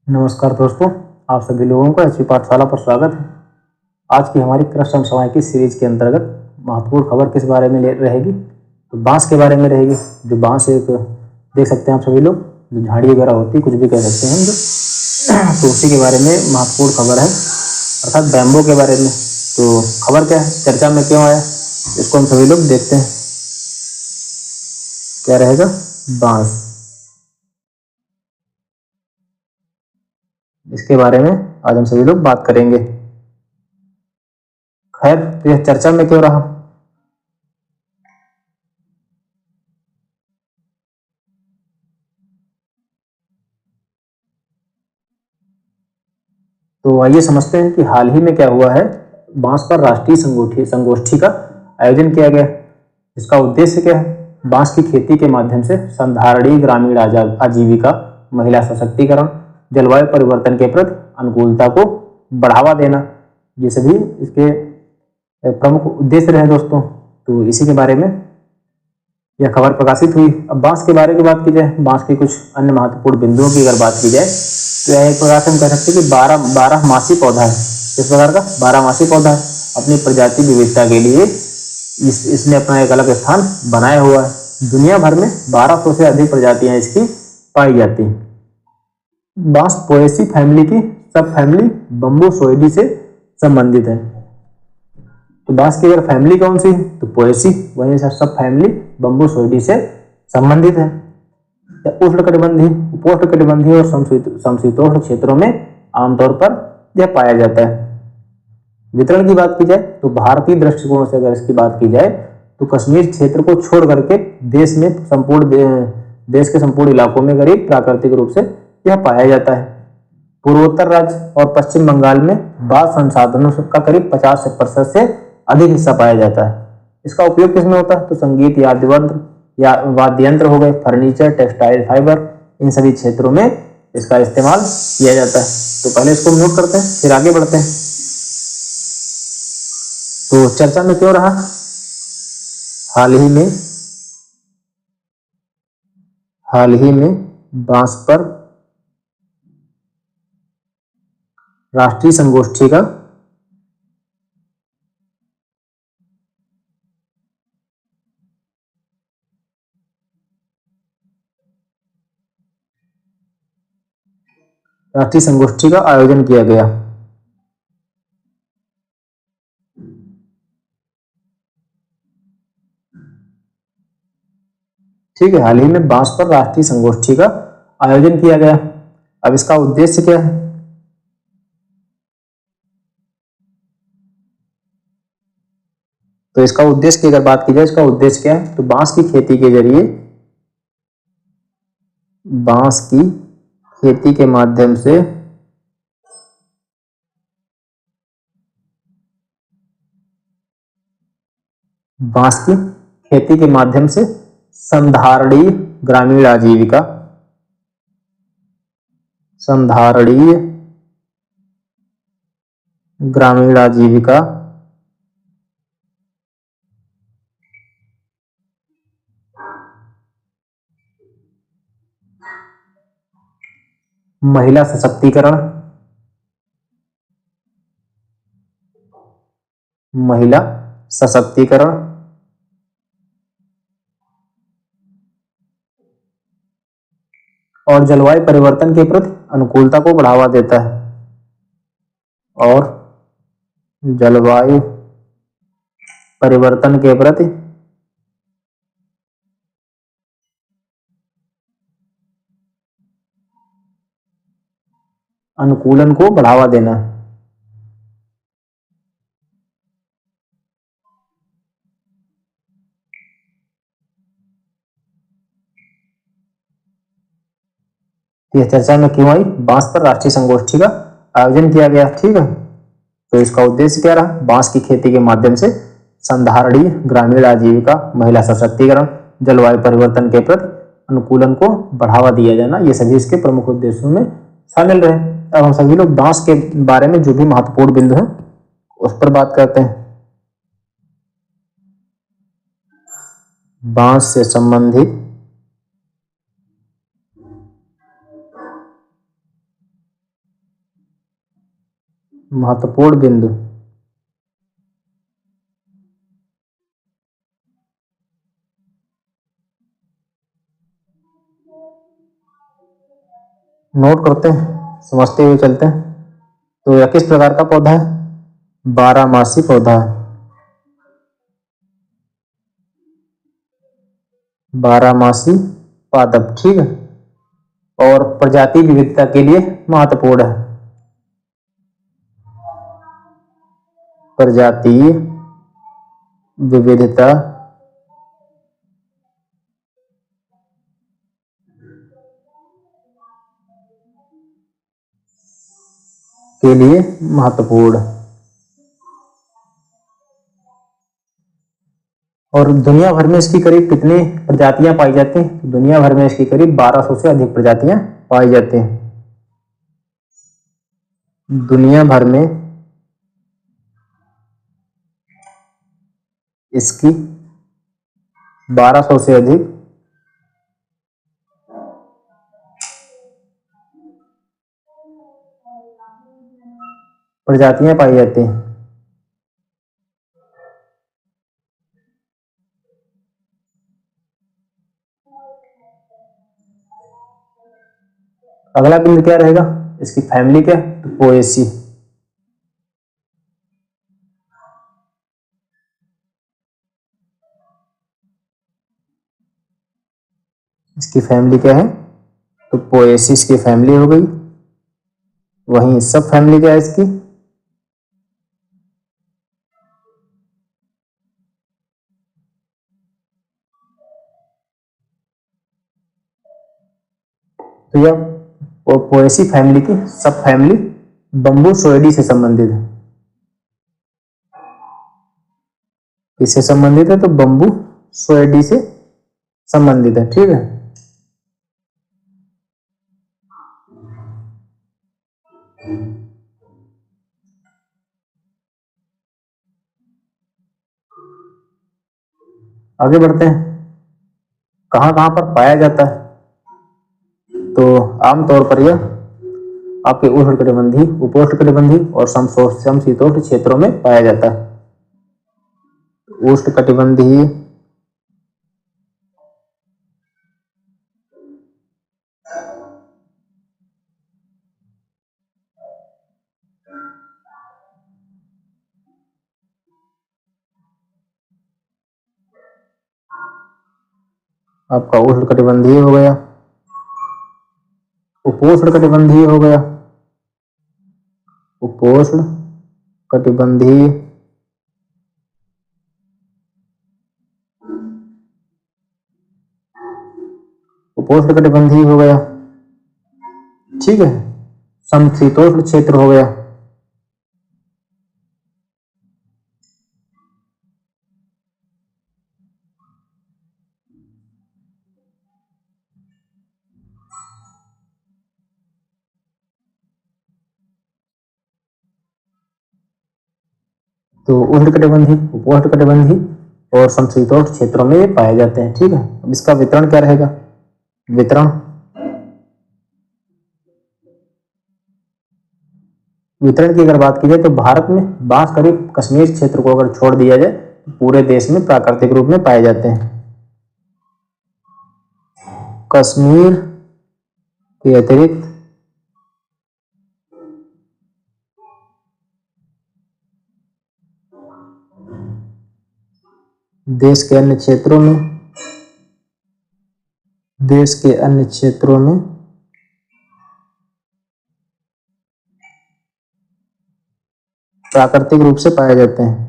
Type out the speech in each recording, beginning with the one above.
नमस्कार दोस्तों, आप सभी लोगों का एचपी पाठशाला पर स्वागत है। आज की हमारी कृषि समस्याएं की सीरीज के अंतर्गत महत्वपूर्ण खबर किस बारे में रहेगी? तो बांस के बारे में रहेगी। जो बांस एक देख सकते हैं आप सभी लोग, जो झाड़ी वगैरह होती है, कुछ भी कह सकते हैं हम जो तो उसी के बारे में महत्वपूर्ण खबर है, अर्थात बैम्बो के बारे में। तो खबर क्या है, चर्चा में क्यों आया, इसको हम सभी लोग देखते हैं। क्या रहेगा? बांस। इसके बारे में आज हम सभी लोग बात करेंगे। खैर, तो यह चर्चा में क्यों रहा? तो आइए समझते हैं कि हाल ही में क्या हुआ है। बांस पर राष्ट्रीय संगोष्ठी का आयोजन किया गया। इसका उद्देश्य क्या है? बांस की खेती के माध्यम से संधारणीय ग्रामीण आजीविका, महिला सशक्तिकरण, जलवायु परिवर्तन के प्रति अनुकूलता को बढ़ावा देना, ये सभी इसके प्रमुख उद्देश्य रहे दोस्तों। तो इसी के बारे में यह खबर प्रकाशित हुई। अब बांस के बारे में बात की जाए, बांस के कुछ अन्य महत्वपूर्ण बिंदुओं की अगर बात की जाए तो यह एक प्रकार से हम कह सकते हैं कि बारह मासी पौधा है। इस प्रकार का 12 मासी पौधा है। अपनी प्रजाति विविधता के लिए इसने अपना एक अलग स्थान बनाया हुआ है। दुनिया भर में 1200 से अधिक प्रजातियां इसकी पाई जाती हैं। बांस पोएसी फैमिली की सब फैमिली बम्बूसोइडी से संबंधित है। तो बांस की अगर फैमिली कौन सी है तो पोएसी, वहीं से सब फैमिली बम्बूसोइडी से संबंधित है। उष्णकटिबंधीय, उपोष्णकटिबंधीय और समशीतोष्ण क्षेत्रों में आमतौर पर यह पाया जाता है। वितरण की बात की जाए तो भारतीय दृष्टिकोण से अगर इसकी बात की जाए तो कश्मीर क्षेत्र को छोड़ करके देश के संपूर्ण इलाकों में करीब प्राकृतिक रूप से यह पाया जाता है। पूर्वोत्तर राज्य और पश्चिम बंगाल में बांस संसाधनों का करीब 50% से अधिक हिस्सा पाया जाता है। इसका उपयोग किसमें होता है तो संगीत या वाद्य यंत्र हो गए, फर्नीचर, टेक्सटाइल, फाइबर, इन सभी क्षेत्रों में इसका इस्तेमाल किया जाता है। तो पहले इसको नोट करते हैं, फिर आगे बढ़ते हैं। तो चर्चा में क्यों रहा? हाल ही में बांस पर राष्ट्रीय संगोष्ठी का आयोजन किया गया। ठीक है, हाल ही में बांस पर राष्ट्रीय संगोष्ठी का आयोजन किया गया। अब इसका उद्देश्य क्या है? तो इसका उद्देश्य की अगर बात की जाए, इसका उद्देश्य क्या है तो बांस की खेती के जरिए, बांस की खेती के माध्यम से बांस की खेती के माध्यम से संधारणीय ग्रामीण आजीविका, संधारणीय ग्रामीण आजीविका, महिला सशक्तिकरण, महिला सशक्तिकरण और जलवायु परिवर्तन के प्रति अनुकूलता को बढ़ावा देता है। और जलवायु परिवर्तन के प्रति अनुकूलन को बढ़ावा देना। यह चर्चा में क्यों आई? बांस पर राष्ट्रीय संगोष्ठी का आयोजन किया गया। ठीक है, तो इसका उद्देश्य क्या रहा? बांस की खेती के माध्यम से संधारणीय ग्रामीण आजीविका, महिला सशक्तिकरण, जलवायु परिवर्तन के प्रति अनुकूलन को बढ़ावा दिया जाना, ये सभी इसके प्रमुख उद्देश्यों में शामिल रहे। अब हम सभी लोग बांस के बारे में जो भी महत्वपूर्ण बिंदु है उस पर बात करते हैं। बांस से संबंधित महत्वपूर्ण बिंदु। नोट करते हैं, समझते हुए चलते हैं। तो यह किस प्रकार का पौधा है? बारहमासी पौधा है। बारहमासी पादप, ठीक है। और प्रजाति विविधता के लिए महत्वपूर्ण है। प्रजाति विविधता के लिए महत्वपूर्ण। और दुनिया भर में इसकी करीब कितनी प्रजातियां पाई जाती हैं? दुनिया भर में इसकी करीब 1200 से अधिक प्रजातियां पाई जाती हैं। दुनिया भर में इसकी 1200 से अधिक प्रजातियां पाई जाती हैं। अगला बिंदु क्या रहेगा? इसकी फैमिली क्या? तो पोएसी। इसकी फैमिली क्या है? तो पोएसिस की फैमिली हो गई। वहीं सब फैमिली क्या है इसकी? तो यह पोएसी फैमिली की सब फैमिली बम्बूसोइडी से संबंधित है। किससे संबंधित है? तो बम्बूसोइडी से संबंधित है, ठीक है। आगे बढ़ते हैं। कहां कहां पर पाया जाता है? तो आमतौर पर यह आपके उष्णकटिबंधीय, उपोष्णकटिबंधीय और समशीतोष्ण क्षेत्रों में पाया जाता है। उष्णकटिबंधीय, आपका उष्णकटिबंधीय हो गया, उपोष्णकटिबंधीय हो गया, उपोष्ण कटिबंधीय, उपोष्णकटिबंधीय हो गया, ठीक है। समशीतोष्ण क्षेत्र हो गया। तो उष्णकटिबंधीय, उपोष्णकटिबंधीय और समशीतोष्ण क्षेत्रों में ये पाए जाते हैं, ठीक है। अब इसका वितरण क्या रहेगा? वितरण, वितरण की अगर बात की जाए तो भारत में बांस करीब कश्मीर क्षेत्र को अगर छोड़ दिया जाए तो पूरे देश में प्राकृतिक रूप में पाए जाते हैं। कश्मीर के अतिरिक्त देश के अन्य क्षेत्रों में, देश के अन्य क्षेत्रों में प्राकृतिक रूप से पाए जाते हैं।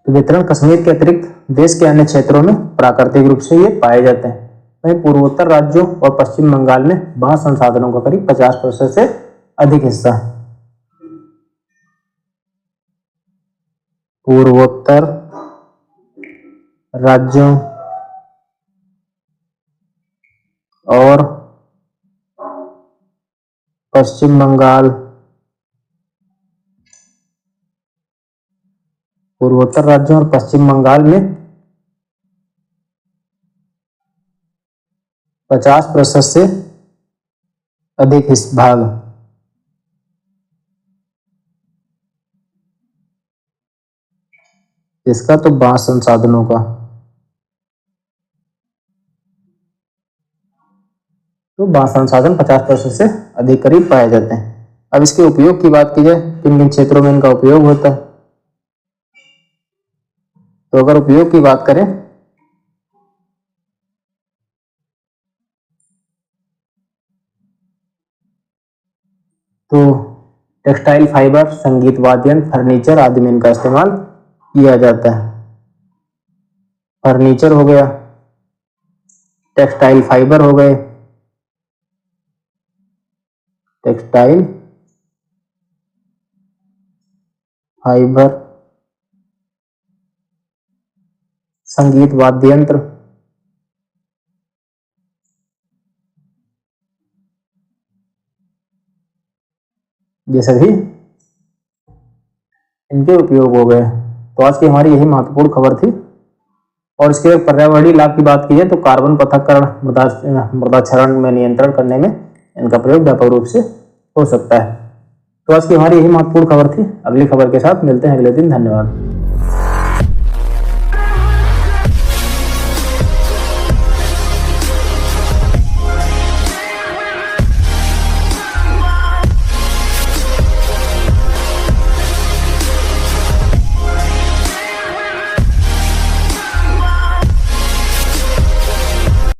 तो वितरण कश्मीर के अतिरिक्त देश के अन्य क्षेत्रों में प्राकृतिक रूप से ये पाए जाते हैं। वहीं पूर्वोत्तर राज्यों और पश्चिम बंगाल में बांस संसाधनों का करीब 50% से अधिक हिस्सा है। पूर्वोत्तर राज्यों और पश्चिम बंगाल पूर्वोत्तर राज्यों और पश्चिम बंगाल में 50% से अधिक भाग। इसका तो बांस संसाधनों का। तो बांस संसाधन 50% से अधिक करीब पाए जाते हैं। अब इसके उपयोग की बात की जाए, किन किन क्षेत्रों में इनका उपयोग होता है। तो अगर उपयोग की बात करें तो टेक्सटाइल फाइबर, संगीत वाद्य यंत्र, फर्नीचर आदि में इनका इस्तेमाल किया जाता है। फर्नीचर हो गया, टेक्सटाइल फाइबर हो गए, टेक्सटाइल फाइबर, संगीत वाद्य यंत्र, ये सभी इनके उपयोग हो गए। तो आज की हमारी यही महत्वपूर्ण खबर थी। और इसके पर्यावरणीय लाभ की बात की जाए तो कार्बन पृथक्करण, मृदा क्षरण में नियंत्रण करने में इनका प्रयोग व्यापक रूप से हो सकता है। तो आज की हमारी यही महत्वपूर्ण खबर थी। अगली खबर के साथ मिलते हैं अगले दिन। धन्यवाद।